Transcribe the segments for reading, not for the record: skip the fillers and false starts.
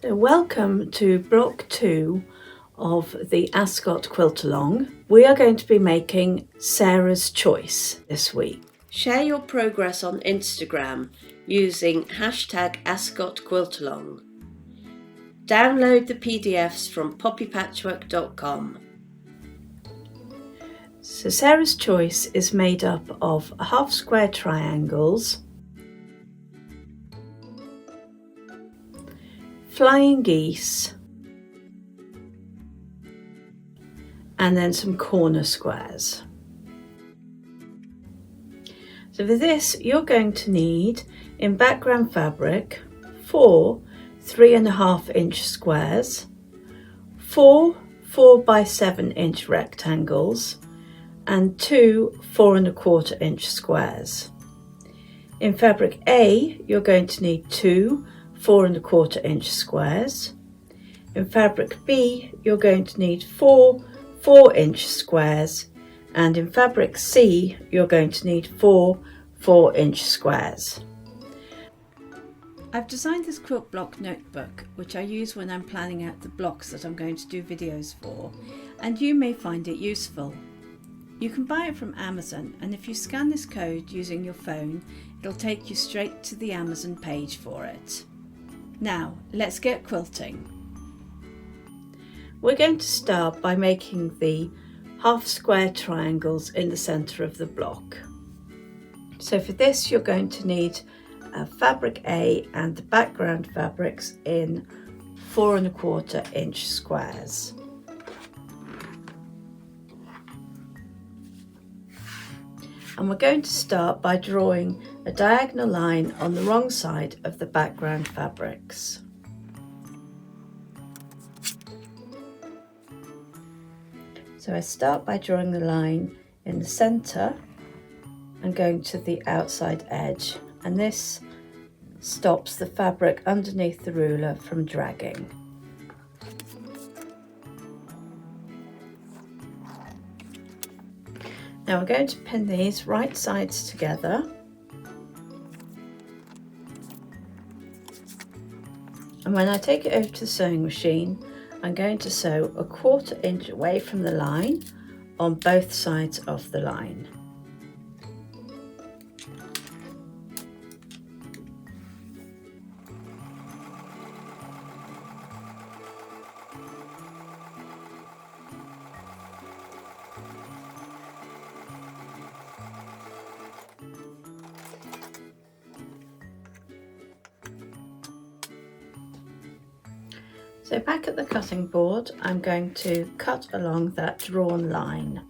So welcome to block 2 of the Ascot Quilt Along. We are going to be making Sarah's Choice this week. Share your progress on Instagram using hashtag Ascot Quilt Along. Download the PDFs from poppypatchwork.com. So Sarah's Choice is made up of half square triangles, flying geese, and then some corner squares. So for this you're going to need, in background fabric, 4 3.5 inch squares, 4 4x7 inch rectangles, and 2 4.25 inch squares. In fabric A you're going to need 2 4.25 inch squares. In fabric B you're going to need 4 4-inch squares, and in fabric C you're going to need 4 4-inch squares. I've designed this quilt block notebook which I use when I'm planning out the blocks that I'm going to do videos for, and you may find it useful. You can buy it from Amazon, and if you scan this code using your phone it'll take you straight to the Amazon page for it. Now let's get quilting. We're going to start by making the half square triangles in the centre of the block. So for this you're going to need fabric A and the background fabrics in 4.25 inch squares. And we're going to start by drawing a diagonal line on the wrong side of the background fabrics. So I start by drawing the line in the centre and going to the outside edge, and this stops the fabric underneath the ruler from dragging. Now we're going to pin these right sides together, and when I take it over to the sewing machine I'm going to sew 1/4 inch away from the line on both sides of the line. So back at the cutting board, I'm going to cut along that drawn line.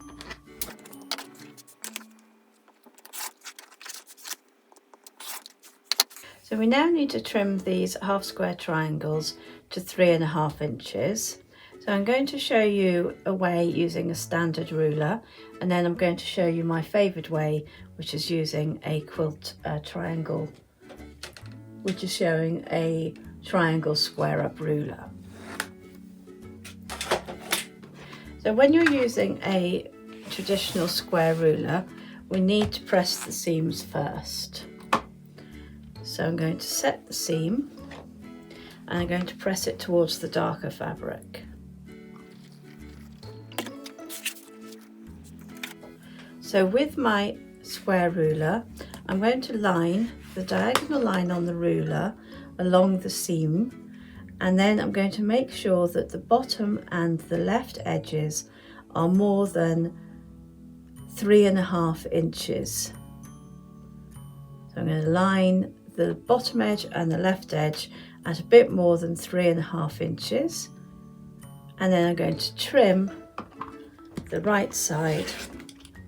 So we now need to trim these half square triangles to 3.5 inches. So I'm going to show you a way using a standard ruler, and then I'm going to show you my favourite way, which is using a quilt triangle, which is showing a triangle square up ruler. So when you're using a traditional square ruler, we need to press the seams first. So I'm going to set the seam and I'm going to press it towards the darker fabric. So with my square ruler, I'm going to line the diagonal line on the ruler along the seam, and then I'm going to make sure that the bottom and the left edges are more than 3.5 inches. So I'm going to line the bottom edge and the left edge at a bit more than 3.5 inches, and then I'm going to trim the right side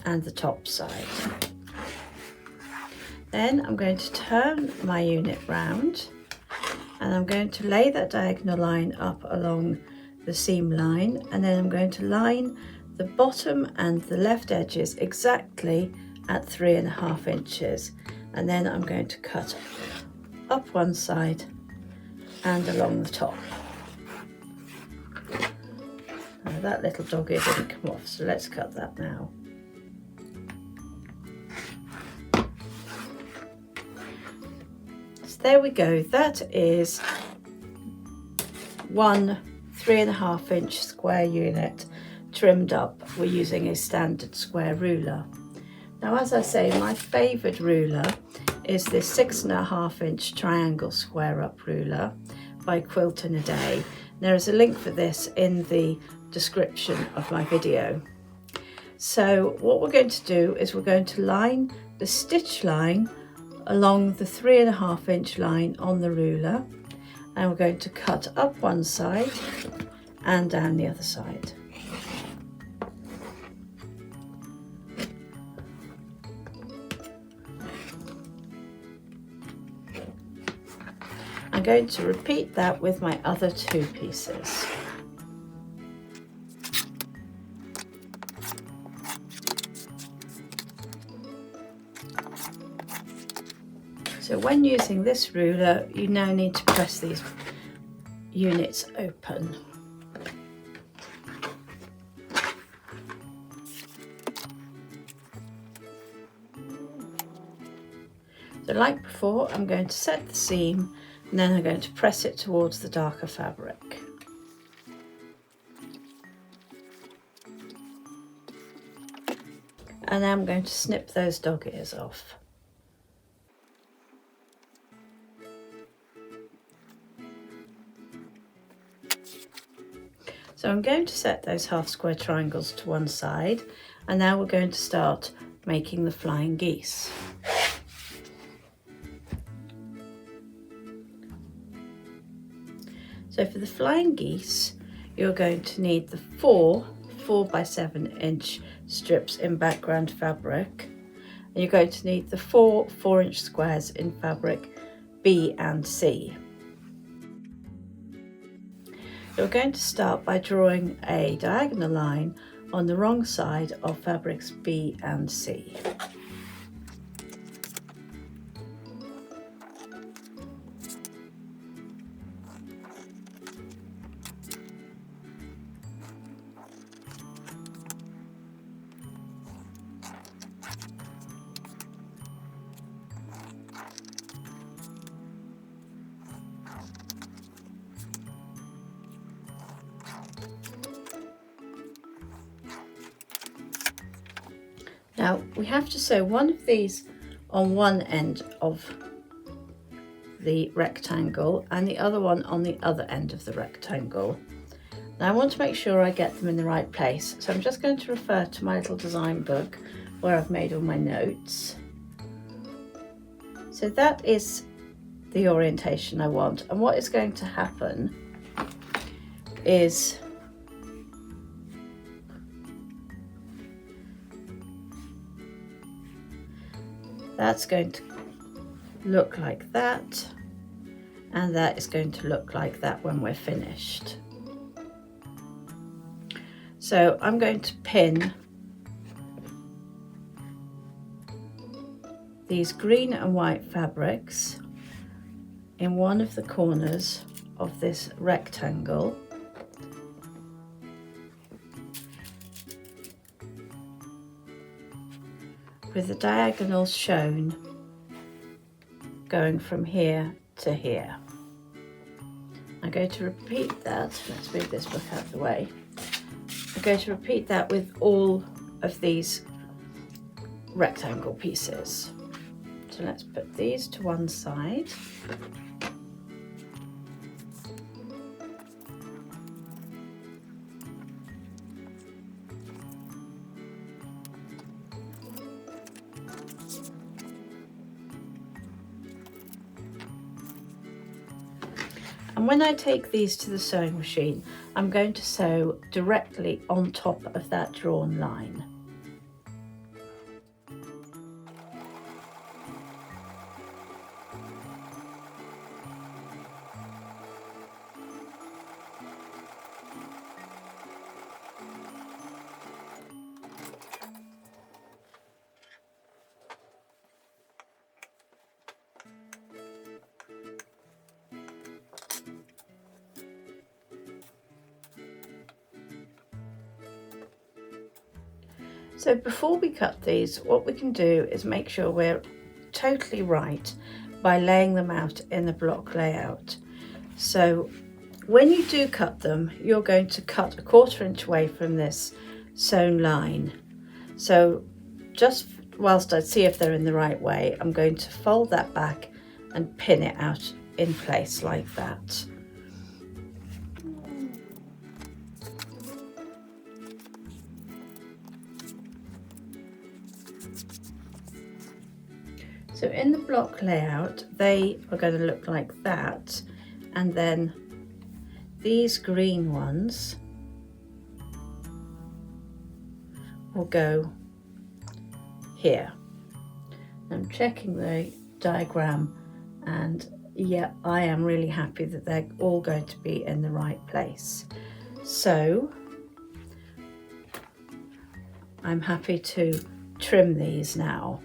and the top side. Then I'm going to turn my unit round, and I'm going to lay that diagonal line up along the seam line, and then I'm going to line the bottom and the left edges exactly at 3.5 inches, and then I'm going to cut up one side and along the top. Now that little doggy didn't come off, so let's cut that now. So there we go, that is one 3.5 inch square unit trimmed up. We're using a standard square ruler. Now, as I say, my favoured ruler is this 6.5 inch triangle square up ruler by Quilt in a Day. There is a link for this in the description of my video. So what we're going to do is we're going to line the stitch line along the 3.5 inch line on the ruler, and we're going to cut up one side and down the other side. I'm going to repeat that with my other two pieces. So when using this ruler, you now need to press these units open. So like before, I'm going to set the seam and then I'm going to press it towards the darker fabric. And then I'm going to snip those dog ears off. So I'm going to set those half square triangles to one side, and now we're going to start making the flying geese. So for the flying geese, you're going to need the four 4x7 inch strips in background fabric, and you're going to need the 4 4-inch squares in fabric B and C. You're going to start by drawing a diagonal line on the wrong side of fabrics B and C. Now we have to sew one of these on one end of the rectangle and the other one on the other end of the rectangle. Now I want to make sure I get them in the right place, so I'm just going to refer to my little design book where I've made all my notes. So that is the orientation I want, and what is going to happen is that's going to look like that, and that is going to look like that when we're finished. So I'm going to pin these green and white fabrics in one of the corners of this rectangle, with the diagonals shown going from here to here. I'm going to repeat that. Let's move this book out of the way. I'm going to repeat that with all of these rectangle pieces. So let's put these to one side. And when I take these to the sewing machine, I'm going to sew directly on top of that drawn line. So before we cut these, what we can do is make sure we're totally right by laying them out in the block layout. So when you do cut them, you're going to cut 1/4 inch away from this sewn line. So just whilst I see if they're in the right way, I'm going to fold that back and pin it out in place like that. So in the block layout, they are going to look like that, and then these green ones will go here. I'm checking the diagram, and yeah, I am really happy that they're all going to be in the right place. So I'm happy to trim these now.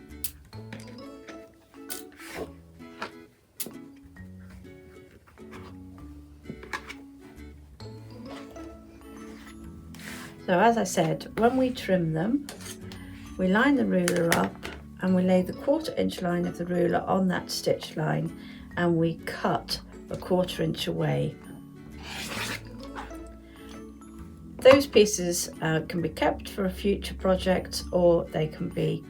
So as I said, when we trim them, we line the ruler up and we lay the 1/4 inch line of the ruler on that stitch line, and we cut 1/4 inch away. Those pieces can be kept for a future project, or they can be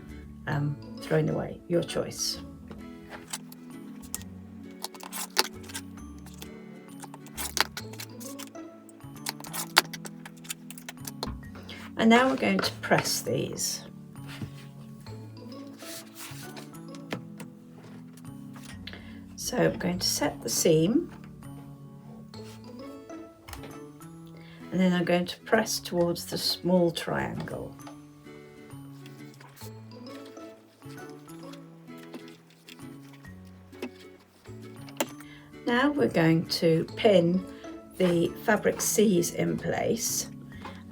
thrown away, your choice. And now we're going to press these. So I'm going to set the seam, and then I'm going to press towards the small triangle. Now we're going to pin the fabric C's in place.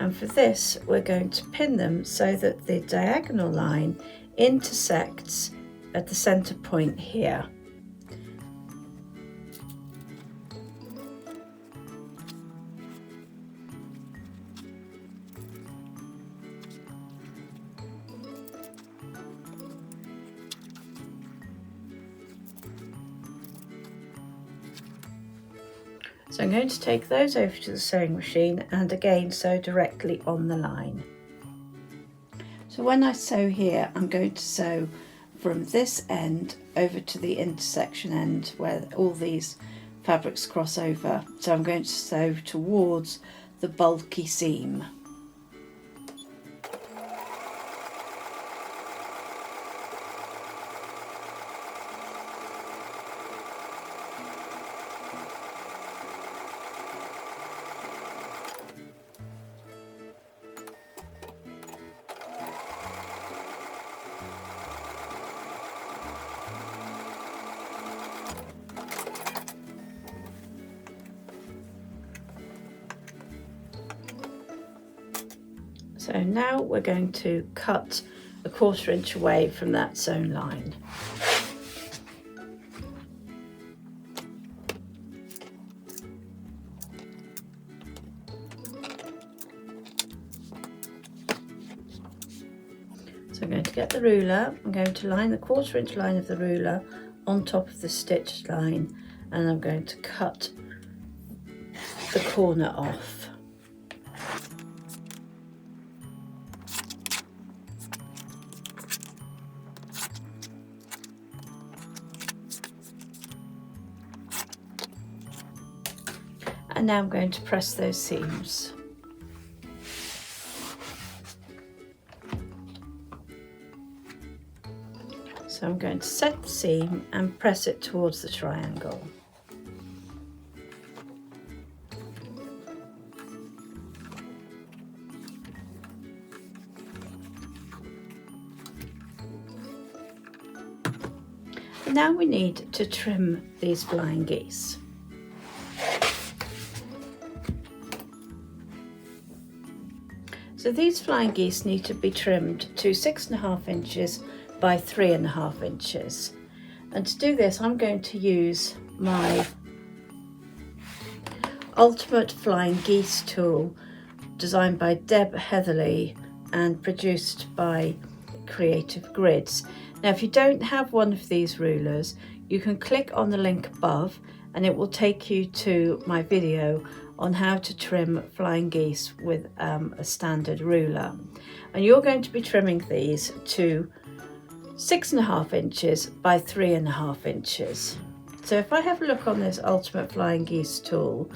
And for this, we're going to pin them so that the diagonal line intersects at the center point here. So I'm going to take those over to the sewing machine and again sew directly on the line. So when I sew here, I'm going to sew from this end over to the intersection end where all these fabrics cross over. So I'm going to sew towards the bulky seam. So now we're going to cut 1/4 inch away from that sewn line. So I'm going to get the ruler, I'm going to line the 1/4 inch line of the ruler on top of the stitched line, and I'm going to cut the corner off. And now I'm going to press those seams. So I'm going to set the seam and press it towards the triangle. And now we need to trim these flying geese. So these flying geese need to be trimmed to 6.5 inches by 3.5 inches. And to do this, I'm going to use my Ultimate Flying Geese tool, designed by Deb Heatherly and produced by Creative Grids. Now, if you don't have one of these rulers, you can click on the link above and it will take you to my video on how to trim flying geese with a standard ruler. And you're going to be trimming these to 6.5 inches by 3.5 inches. So if I have a look on this Ultimate Flying Geese tool,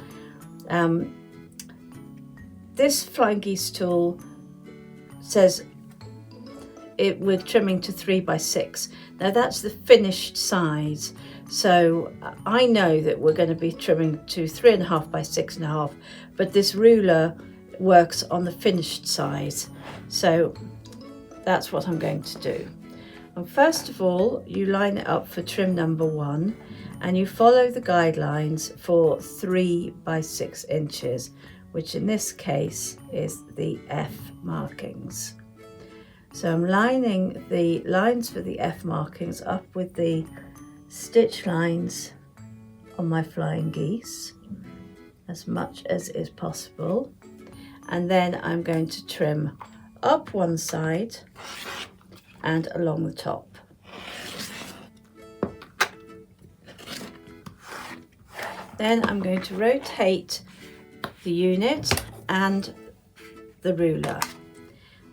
this flying geese tool says we're trimming to 3 by 6. Now that's the finished size. So I know that we're going to be trimming to 3.5 by 6.5, but this ruler works on the finished size. So that's what I'm going to do. And first of all, you line it up for trim number 1, and you follow the guidelines for 3 by 6 inches, which in this case is the F markings. So I'm lining the lines for the F markings up with the stitch lines on my flying geese as much as is possible, and then I'm going to trim up one side and along the top. Then I'm going to rotate the unit and the ruler,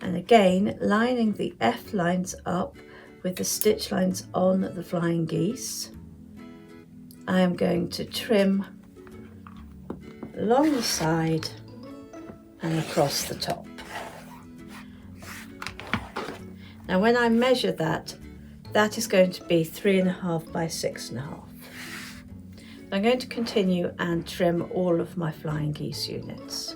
and again lining the F lines up with the stitch lines on the flying geese. I am going to trim along the side and across the top. Now when I measure that, that is going to be 3.5 by 6.5. I'm going to continue and trim all of my flying geese units.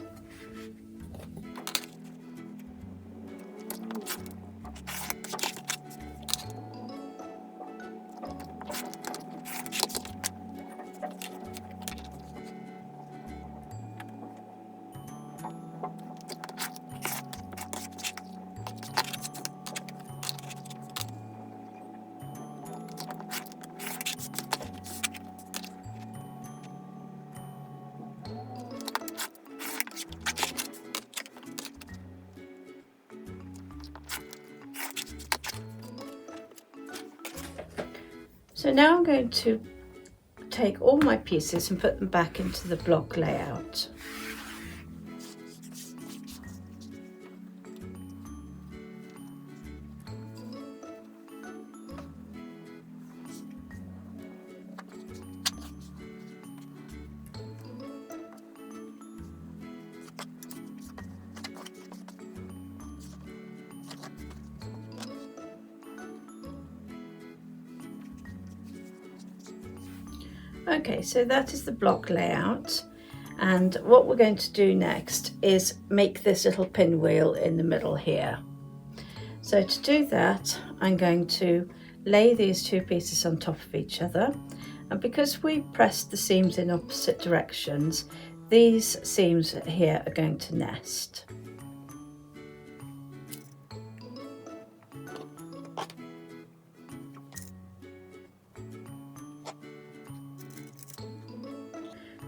So now I'm going to take all my pieces and put them back into the block layout. Okay, so that is the block layout, and what we're going to do next is make this little pinwheel in the middle here. So to do that, I'm going to lay these two pieces on top of each other, and because we pressed the seams in opposite directions, these seams here are going to nest.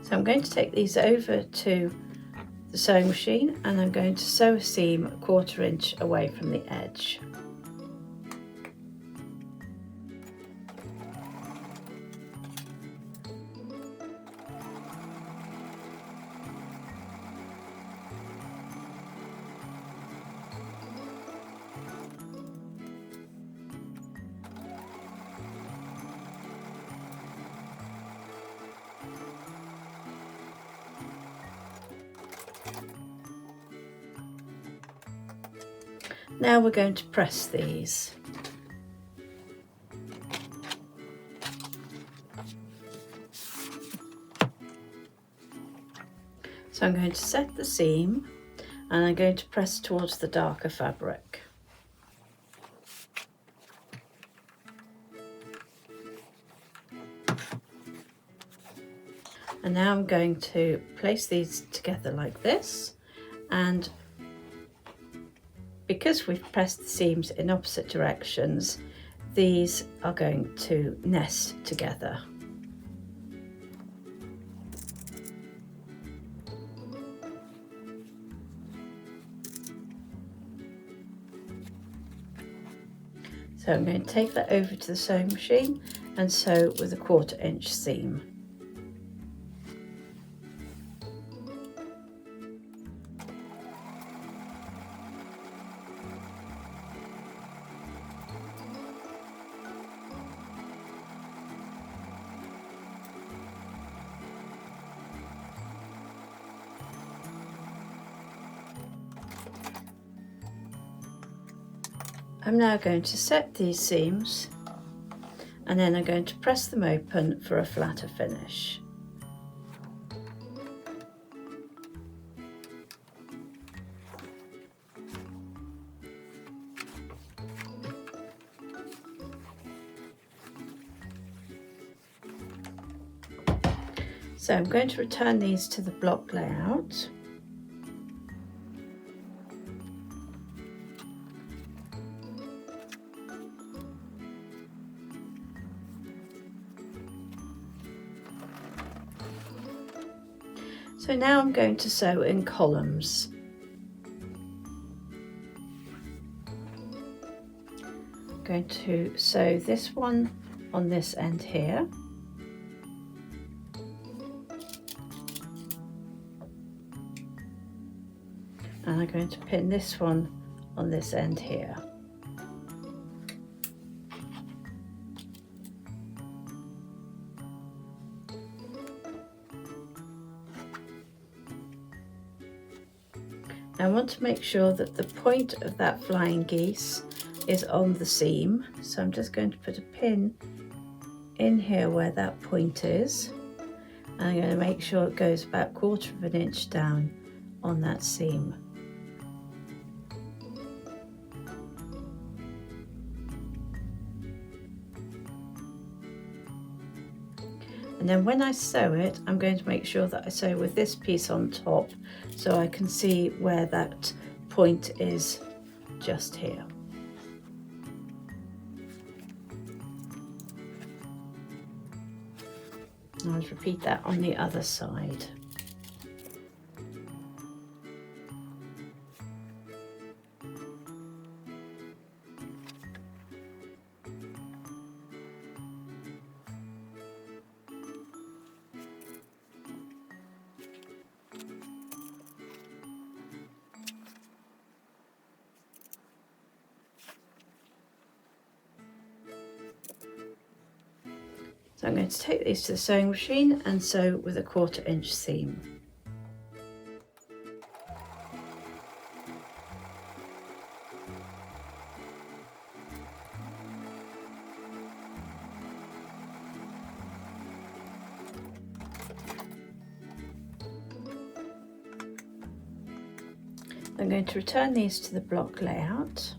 So I'm going to take these over to the sewing machine, and I'm going to sew a seam 1/4 inch away from the edge. Now we're going to press these. So I'm going to set the seam, and I'm going to press towards the darker fabric. And now I'm going to place these together like this, and because we've pressed the seams in opposite directions, these are going to nest together. So I'm going to take that over to the sewing machine and sew with a 1/4 inch seam. I'm now going to set these seams and then I'm going to press them open for a flatter finish. So I'm going to return these to the block layout. So now I'm going to sew in columns. I'm going to sew this one on this end here. And I'm going to pin this one on this end here. I want to make sure that the point of that flying geese is on the seam, so I'm just going to put a pin in here where that point is, and I'm going to make sure it goes about 1/4 of an inch down on that seam. And then when I sew it, I'm going to make sure that I sew with this piece on top so I can see where that point is just here. I'll repeat that on the other side. So I'm going to take these to the sewing machine and sew with a 1/4 inch seam. I'm going to return these to the block layout.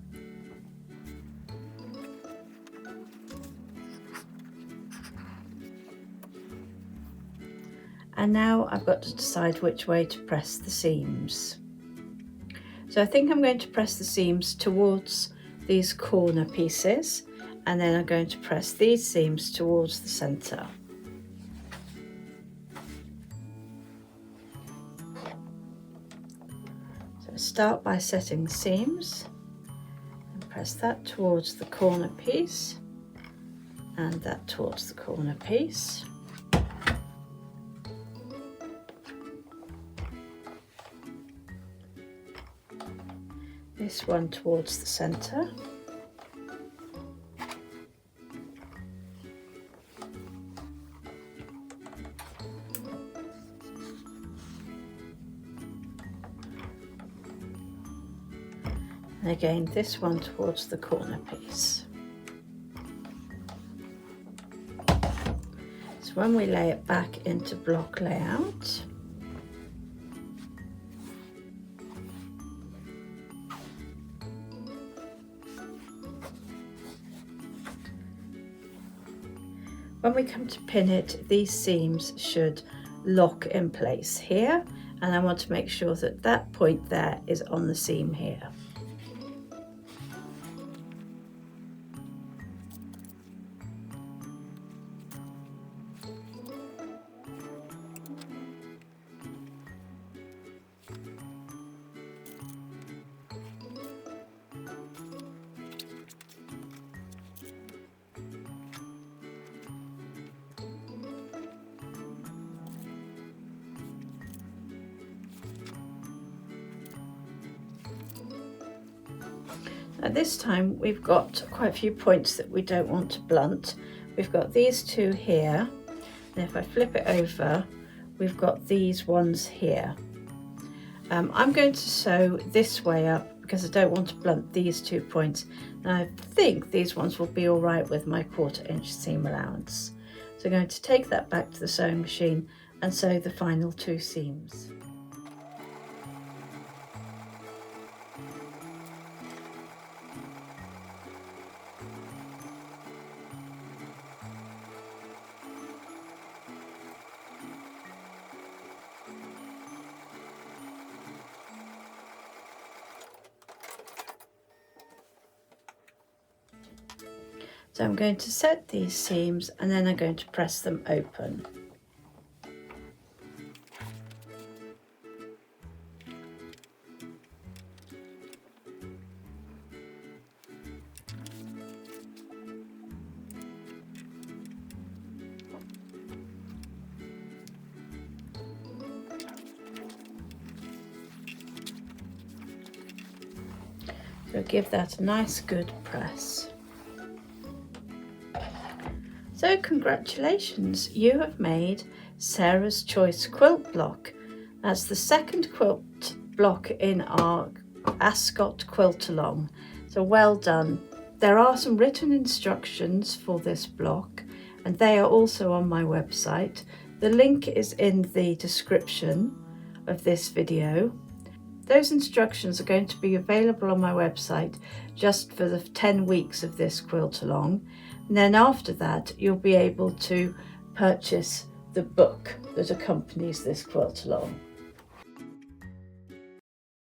And now I've got to decide which way to press the seams. So I think I'm going to press the seams towards these corner pieces, and then I'm going to press these seams towards the centre. So start by setting the seams and press that towards the corner piece and that towards the corner piece. This one towards the centre. And again, this one towards the corner piece. So when we lay it back into block layout, when we come to pin it, these seams should lock in place here, and I want to make sure that that point there is on the seam here. At this time we've got quite a few points that we don't want to blunt. We've got these two here, and if I flip it over, we've got these ones here. I'm going to sew this way up because I don't want to blunt these 2 points, and I think these ones will be all right with my 1/4 inch seam allowance. So I'm going to take that back to the sewing machine and sew the final 2 seams. So I'm going to set these seams and then I'm going to press them open. So give that a nice good press. So congratulations, you have made Sarah's Choice quilt block. That's the second quilt block in our Ascot Quilt Along. So well done. There are some written instructions for this block and they are also on my website. The link is in the description of this video. Those instructions are going to be available on my website just for the 10 weeks of this quilt along. And then after that, you'll be able to purchase the book that accompanies this quilt along.